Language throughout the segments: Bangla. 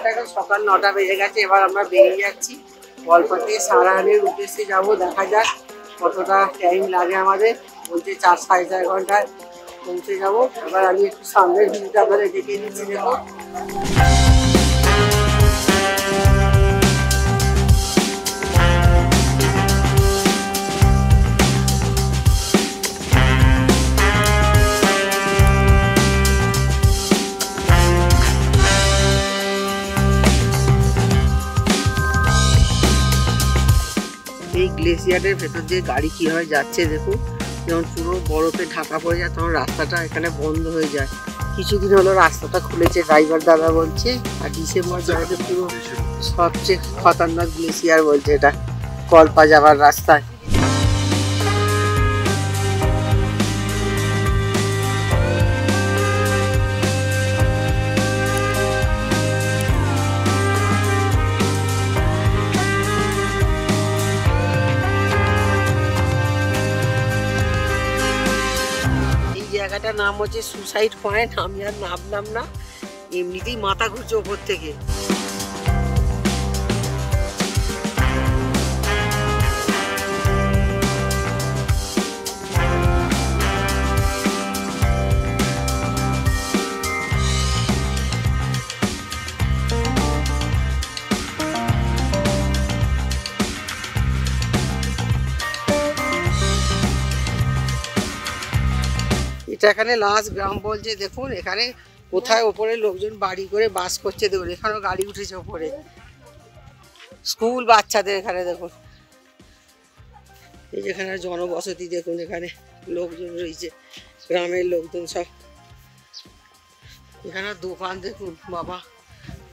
এখন সকাল 9টা বেজে গেছে। এবার আমরা বেরিয়ে যাচ্ছি গল্পতে সারাহানের উদ্দেশ্যে যাবো। দেখা যাক কতটা টাইম লাগে আমাদের। বলছে 4 সাড়ে 4 ঘন্টায় পৌঁছে যাবো। এবার আমি একটু সামনের ভিউটা আপনাদের দেখিয়ে দিচ্ছি। দেখো এই গ্লেসিয়ারের ভেতর দিয়ে গাড়ি কিভাবে যাচ্ছে দেখুন। যখন পুরো বরফে ঢাকা পড়ে যায় তখন রাস্তাটা এখানে বন্ধ হয়ে যায়। কিছুদিন হলো রাস্তাটা খুলেছে ড্রাইভার দাদা বলছে। আর ডিসেম্বর জায়গাতে পুরো সবচেয়ে খতরনাক গ্লেসিয়ার বলছে এটা, কল্পা যাওয়ার রাস্তায়। জায়গাটার নাম হচ্ছে সুসাইড পয়েন্ট। আমি আর নামলাম না, এমনিতেই মাথা ঘুরছে ওপর থেকে। এটা এখানে লাস্ট গ্রাম বলছে। দেখুন এখানে কোথায় ওপরে লোকজন বাড়ি করে বাস করছে। দেখুন এখানেও গাড়ি উঠেছে ওপরে, স্কুল বাচ্চাদের। এখানে দেখুন এই যেখানে জনবসতি, দেখুন এখানে লোকজন রয়েছে, গ্রামের লোকজন সব। এখানে দোকান দেখুন বাবা,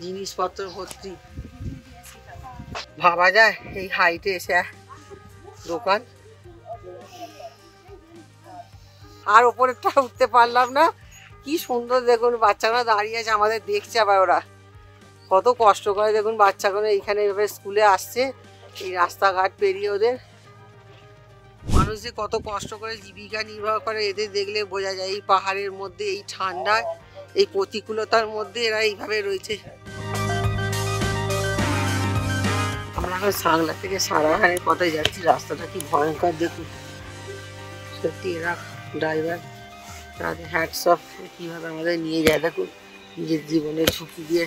জিনিসপত্র ভর্তি। ভাবা যায় এই হাইটে এসে দোকান। আর ওপরেরটা উঠতে পারলাম না। কি সুন্দর দেখুন, বাচ্চারা দাঁড়িয়ে আছে আমাদের দেখছে। আবার ওরা কত কষ্ট করে দেখুন, বাচ্চাগুলো এইখানে এভাবে স্কুলে আসছে, এই রাস্তাঘাট পেরিয়ে। ওদের মানুষ যে কত কষ্ট করে জীবিকা নির্বাহ করে এদের দেখলে বোঝা যায়। এই পাহাড়ের মধ্যে, এই ঠান্ডায়, এই প্রতিকূলতার মধ্যে এরা এইভাবে রয়েছে। আমরা এখন সাংলা থেকে সারাহানের পথে যাচ্ছি। রাস্তাটা কি ভয়ঙ্কর দেখুন। সত্যি এরা ড্রাইভার তাদের হ্যাটস অফ, কীভাবে আমাদের নিয়ে যায় দেখুন, নিজের জীবনের ঝুঁকি দিয়ে।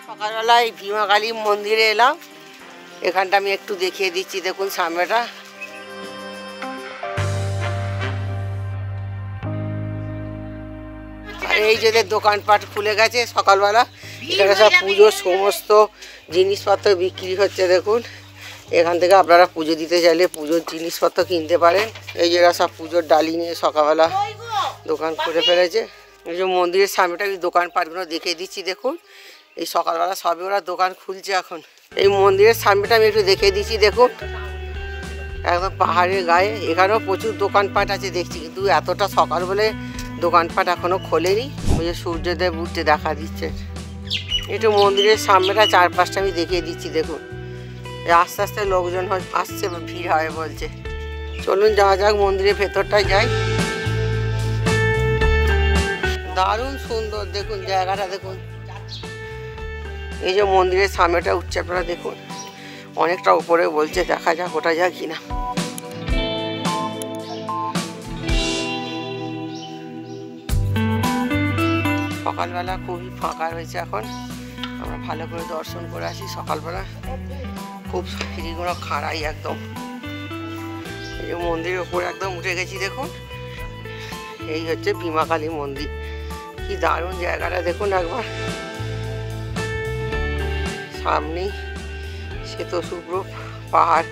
সকালবেলায় ভীমা কালী মন্দিরে এলাম। এখানটা আমি একটু দেখিয়ে দিচ্ছি। দেখুন সামনেটা এই যে দোকানপাট খুলে গেছে সকালবেলা। এখানে সব পুজোর সমস্ত জিনিসপত্র বিক্রি হচ্ছে। দেখুন এখান থেকে আপনারা পুজো দিতে চাইলে পুজোর জিনিসপত্র কিনতে পারেন। এই যে সব পুজোর ডালি নিয়ে সকালবেলা দোকান করে ফেলেছে। এই যে মন্দিরের সামনেটা দোকানপাটগুলো দেখিয়ে দিচ্ছি। দেখুন এই সকালবেলা সবে ওরা দোকান খুলছে এখন। এই মন্দিরের সামনেটা আমি একটু দেখিয়ে দিচ্ছি। দেখুন একদম পাহাড়ের গায়ে। এখানেও প্রচুর দোকানপাট আছে দেখছি, কিন্তু এতটা সকাল বলে দোকানপাট এখনো খোলেনি। ওই যে সূর্যদেব উঠতে দেখা দিচ্ছে। একটু মন্দিরের সামনেটা চারপাশটা আমি দেখিয়ে দিচ্ছি। দেখুন আস্তে আস্তে লোকজন আসছে, ভিড় হয় বলছে। চলুন যাওয়া যাক, মন্দিরের ভেতরটায় যাই। দারুণ সুন্দর দেখুন জায়গাটা। দেখুন এই যে মন্দিরের সামনেটা উঠছে, আপনারা দেখুন অনেকটা উপরে বলছে। দেখা যাক ওটা যায় কিনা। সকালবেলা খুবই ফাঁকা রয়েছে এখন। আমরা ভালো করে দর্শন করে আসি। সকালবেলা খুব সিঁড়িগুলো খাড়াই একদম। এই যে মন্দিরের উপরে একদম উঠে গেছি। দেখুন এই হচ্ছে ভীমা কালী মন্দির। কি দারুণ জায়গাটা দেখুন একবার। সামনেই শ্বেত শুভ্র পাহাড়।